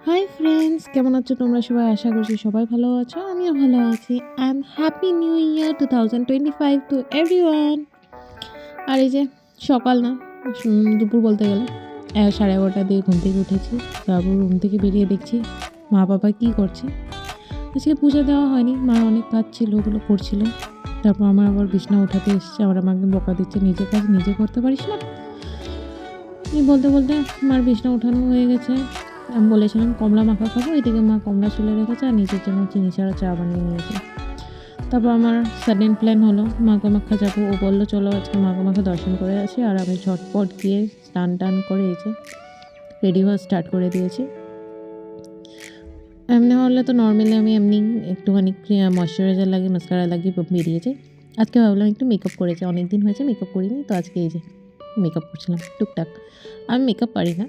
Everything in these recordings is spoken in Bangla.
হাই ফ্রেন্ডস, কেমন আছো তোমরা সবাই? আশা করছি সবাই ভালো আছো, আমিও ভালো আছি। And happy new year 2025 to everyone. আর এই যে সকাল না, দুপুর বলতে গেলে 11:30 দিয়ে ঘুম থেকে উঠেছি। তারপর রুম থেকে বেরিয়ে দেখছি মা বাবা কী করছে। আজকে পুজো দেওয়া হয়নি, মার অনেক কাজ ছিল, ওগুলো করছিল। তারপর আমার আবার বিছনা উঠাতে এসছে, আমার আমাকে বকা দিচ্ছে, নিজের কাজ নিজে করতে পারিস না। এই বলতে বলতে মার বিছনা উঠানো হয়ে গেছে। আমি বলেছিলাম কমলা মাখা খাবো, এদিকে মা কমলা ছুলে রেখেছে আর নিজের জন্য চিনি ছাড়া চা বানিয়ে নিয়েছে। তারপর আমার সাডেন প্ল্যান হলো মাখা মাখা যাবো। ও বললো চলো আজকে মাখা মাখা দর্শন করে আসি। আর আমি ঝটপট গিয়ে স্নান টান করে এসে রেডি হওয়া স্টার্ট করে দিয়েছি। এমনি হলে তো নর্মালি আমি এমনি একটুখানি ময়শ্চারাইজার লাগিয়ে মাস্কারা লাগিয়ে বেরিয়ে যাই। আজকে ভাবলাম একটু মেকআপ করেছি, অনেক দিন হয়েছে মেকআপ করিনি, তো আজকে এই যে মেকআপ করছিলাম টুকটাক। আমি মেকআপ পারি না,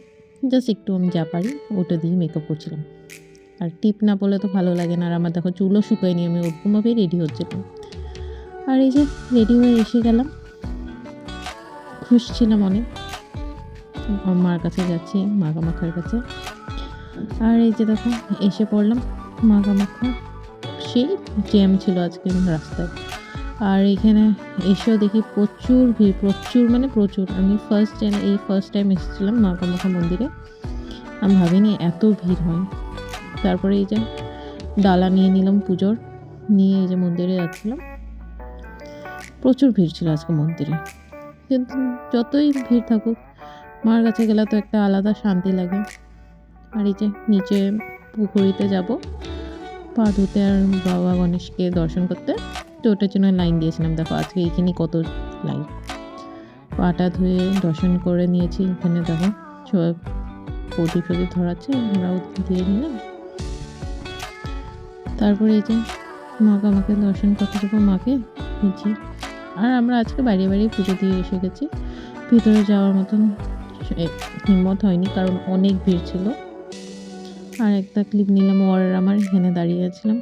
জাস্ট একটু আমি যা পারি ওটা দিয়ে মেকআপ করছিলাম। আর টিপ না পরলে তো ভালো লাগে না। আর আমার দেখো চুলও শুকায়নি, আমি ওরকমভাবেই রেডি হচ্ছিলাম। আর এই যে রেডি হয়ে এসে গেলাম, খুশ ছিলাম অনেক। মার কাছে যাচ্ছি, মাখা মাখার কাছে। আর এই যে দেখো এসে পড়লাম মাখা মাখা। সেই জ্যাম ছিল আজকে রাস্তায়। আর এখানে এসেও দেখি প্রচুর ভিড়, প্রচুর মানে প্রচুর। আমি ফার্স্ট টাইম এসেছিলাম মা কামাখ্যা মন্দিরে, আমি ভাবিনি এত ভিড় হয়। তারপরে এই যে ডালা নিয়ে নিলাম পুজোর, নিয়ে এই যে মন্দিরে যাচ্ছিলাম। প্রচুর ভিড় ছিল আজকে মন্দিরে, কিন্তু যতই ভিড় থাকুক মার কাছে গেলে তো একটা আলাদা শান্তি লাগে। আর এই যে নিচে পুকুরিতে যাব পা ধুতে আর বাবা গণেশকে দর্শন করতে, তো ওটার জন্য লাইন দিয়েছিলাম। দেখো আজকে এইখানে কত লাইন। পাটা ধুয়ে দর্শন করে নিয়েছি। এখানে দেখো সবাই প্রদীপ ধরাচ্ছে, আমরাও দিয়ে নিলাম। তারপরে এই যে আমাকে দর্শন করতে যাবো মাকে নিচে। আর আমরা আজকে বাইরে বাইরে পুজো দিয়ে এসে গেছি, ভিতরে যাওয়ার মতন হিম্মত হয়নি, কারণ অনেক ভিড় ছিল। আর একটা ক্লিপ নিলাম, ওর আমার এখানে দাঁড়িয়ে আছিলাম,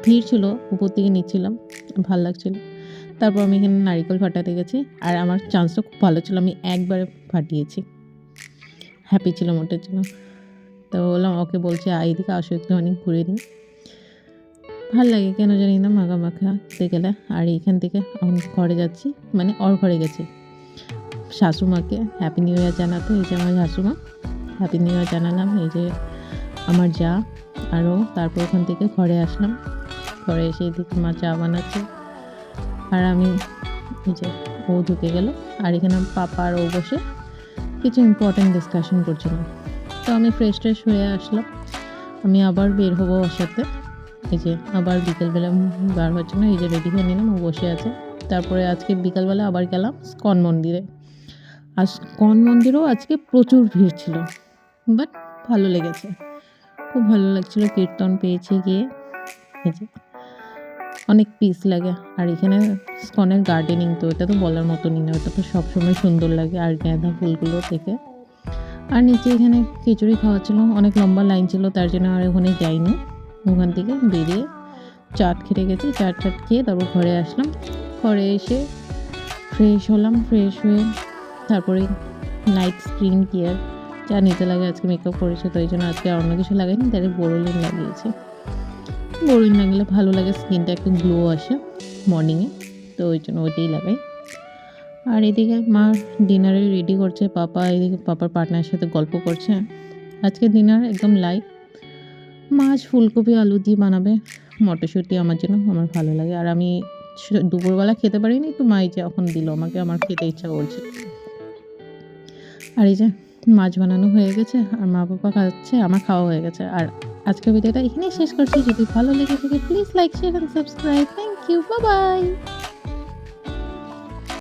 ভিড় ছিল, উপর থেকে নিচ্ছিলাম, ভাল লাগছিল। তারপর আমি এখানে নারিকেল ফাটাতে গেছি, আর আমার চান্সটা খুব ভালো ছিল, আমি একবারে ফাটিয়েছি। হ্যাপি ছিলাম ওটার জন্য। তো বললাম ওকে, বলছি এইদিকে আসো একটুখানি ঘুরে নিই। ভাল লাগে কেন জানি না মাখা মাখাতে গেলে। আর এইখান থেকে এখন ঘরে যাচ্ছি, মানে ওর ঘরে গেছি শাশুমাকে হ্যাপি নিউ ইয়ার জানাতে। এই যে আমার শাশুমা, হ্যাপি নিউ ইয়ার জানালাম। এই যে আমার যা আরও। তারপর ওখান থেকে ঘরে আসলাম, ঘরে এসে এদিকে মা চা বানাচ্ছে, আর আমি এই যে ও ঢুকে গেল। আর এখানে পাপা আর ও বসে কিছু ইম্পর্টেন্ট ডিসকাশন করছিলাম। তো আমি ফ্রেশ হয়ে আসলাম, আমি আবার বের হবো ওর সাথে। এই যে আবার বিকেলবেলা বার হচ্ছে না, এই যে রেডি হয়ে নিলাম, ও বসে আছে। তারপরে আজকে বিকালবেলা আবার গেলাম স্কন মন্দিরে। আর স্কন মন্দিরেও আজকে প্রচুর ভিড় ছিল, বাট ভালো লেগেছে, খুব ভালো লাগছিল। কীর্তন পেয়েছি গিয়ে, এই যে অনেক পিস লাগে। আর এখানে স্কনের গার্ডেনিং, তো এটা তো বলার মতনই না, ওটা তো সবসময় সুন্দর লাগে। আর গাঁদা ফুলগুলো থেকে। আর নিচে এখানে খিচুড়ি খাওয়া ছিল, অনেক লম্বা লাইন ছিল, তার জন্য আর ওখানে যাইনি। ওখান থেকে বেরিয়ে চাট খেতে গেছি, চাট খেয়ে তারপর ঘরে আসলাম। ঘরে এসে ফ্রেশ হলাম, ফ্রেশ হয়ে তারপরে নাইট স্কিন কেয়ার যা নিতে লাগে, আজকে মেকআপ করেছে তো এই জন্য আজকে অন্য কিছু লাগাইনি, তাহলে বোরোলিন লাগিয়েছি। বোরোলিন লাগলে ভালো লাগে, স্কিনটা একটু গ্লো আসে মর্নিংয়ে, তো ওই জন্য ওইটাই লাগাই। আর এদিকে মা ডিনারে রেডি করছে, পাপা এদিকে পাপার পার্টনারের সাথে গল্প করছে। আজকে ডিনার একদম লাইট, মাছ ফুলকপি আলু দিয়ে বানাবে, মটরশুঁটি আমার জন্য, আমার ভালো লাগে। আর আমি দুপুরবেলা খেতে পারিনি, তো মা এই যে এখন দিল আমাকে, আমার খেতে ইচ্ছা করছে। আর এই যে মাছ বানানো হয়ে গেছে, আর মা বাবা খাচ্ছে, আমার খাওয়া হয়ে গেছে। আর আজকের ভিডিওটা এখানেই শেষ করছি। যদি ভালো লেগে থাকে please like, share and subscribe. Thank you, bye by.